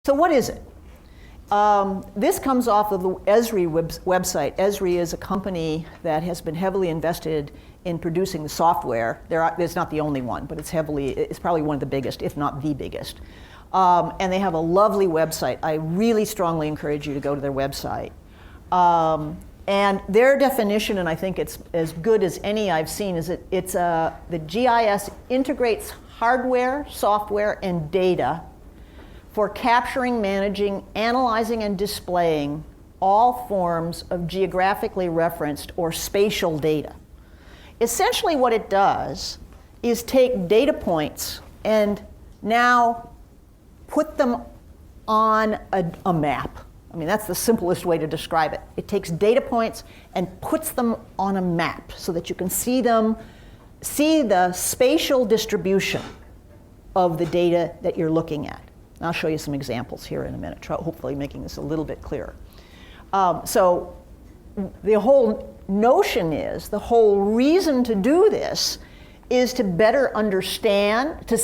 So what is it? This comes off of the Esri website. Esri is a company that has been heavily invested in producing the software. It's not the only one, but it's probably one of the biggest, if not the biggest. And they have a lovely website. I really strongly encourage you to go to their website. And their definition, and I think it's as good as any I've seen, is that the GIS integrates hardware, software, and data for capturing, managing, analyzing, and displaying all forms of geographically referenced or spatial data. Essentially what it does is take data points and now put them on a map. I mean, that's the simplest way to describe it. It takes data points and puts them on a map so that you can see the spatial distribution of the data that you're looking at. And I'll show you some examples here in a minute, hopefully making this a little bit clearer. So the whole notion is, the whole reason to do this is to better understand, to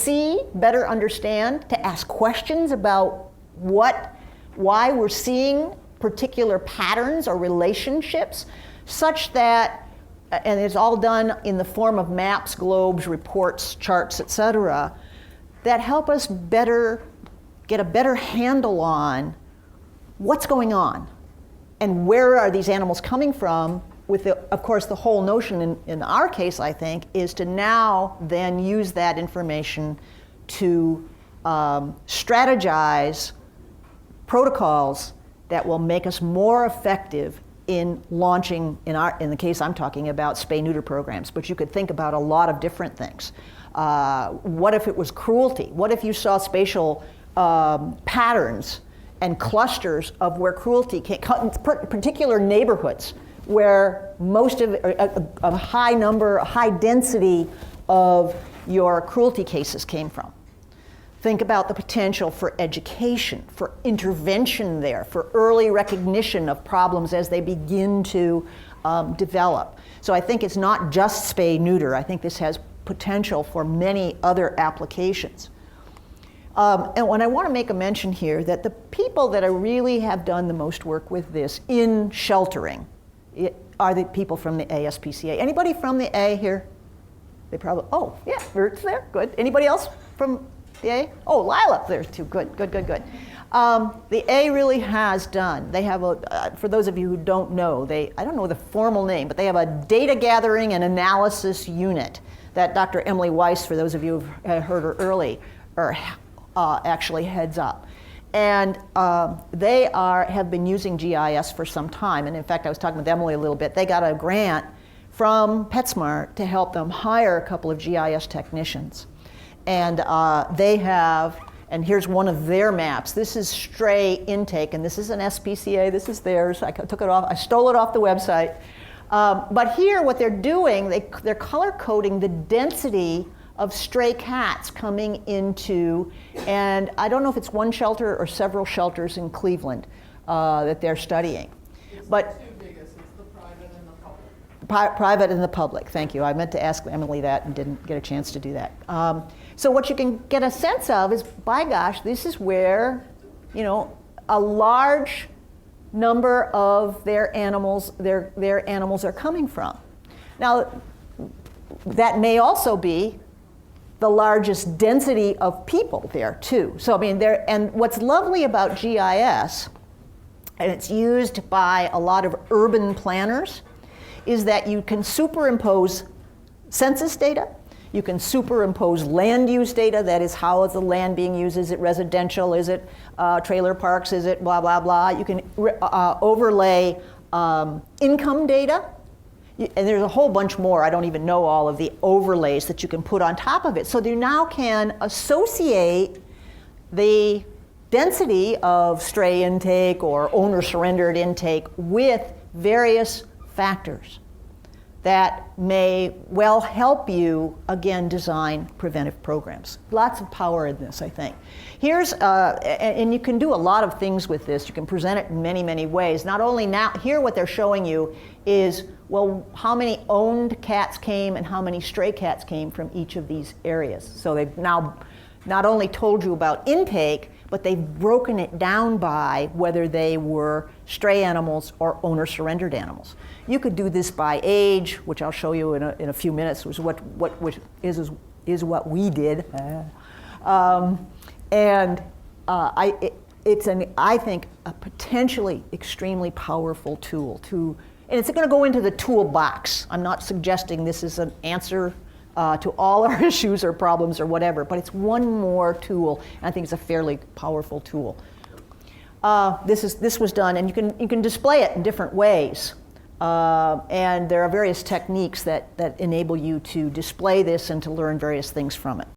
ask questions about why we're seeing particular patterns or relationships, such that, and it's all done in the form of maps, globes, reports, charts, etc., that help us get a better handle on what's going on and where are these animals coming from, with, of course, the whole notion in our case, I think, is to now then use that information to strategize protocols that will make us more effective in launching, in the case I'm talking about, spay-neuter programs. But you could think about a lot of different things. What if it was cruelty? What if you saw spatial patterns and clusters of where cruelty came, particular neighborhoods where most of a high density of your cruelty cases came from? Think about the potential for education, for intervention there, for early recognition of problems as they begin to develop. So I think it's not just spay-neuter. I think this has potential for many other applications. And when I want to make a mention here that the people that really have done the most work with this in sheltering are the people from the ASPCA. Anybody from the A here? They probably, oh, yeah, Bert's there, good. Anybody else from the A? Oh, Lila there too, good. The A really has done, they have for those of you who don't know, I don't know the formal name, but they have a data gathering and analysis unit that Dr. Emily Weiss, for those of you who've heard her early, actually heads up. And they have been using GIS for some time. And in fact, I was talking with Emily a little bit. They got a grant from PetSmart to help them hire a couple of GIS technicians. And they have, and here's one of their maps. This is stray intake, and this is an SPCA. This is theirs. I took it off. I stole it off the website. But here, what they're doing, they're color coding the density of stray cats coming into, and I don't know if it's one shelter or several shelters in Cleveland that they're studying. But two biggest, it's the private and the public. Private and the public, thank you. I meant to ask Emily that and didn't get a chance to do that. So what you can get a sense of is, by gosh, this is where, a large number of their animals are coming from. Now, that may also be the largest density of people there too. So I mean, and what's lovely about GIS, and it's used by a lot of urban planners, is that you can superimpose census data, you can superimpose land use data, that is, how is the land being used, is it residential, is it trailer parks, is it blah, blah, blah. You can overlay income data, and there's a whole bunch more. I don't even know all of the overlays that you can put on top of it. So you now can associate the density of stray intake or owner-surrendered intake with various factors that may well help you, again, design preventive programs. Lots of power in this, I think. Here's, and you can do a lot of things with this. You can present it in many, many ways. Not only now, here what they're showing you is, well, how many owned cats came and how many stray cats came from each of these areas. So they've now not only told you about intake, but they've broken it down by whether they were stray animals or owner-surrendered animals. You could do this by age, which I'll show you in a few minutes, which is what we did. It's I think a potentially extremely powerful tool and it's going to go into the toolbox. I'm not suggesting this is an answer to all our issues or problems or whatever, but it's one more tool, and I think it's a fairly powerful tool. This was done, and you can display it in different ways, and there are various techniques that enable you to display this and to learn various things from it.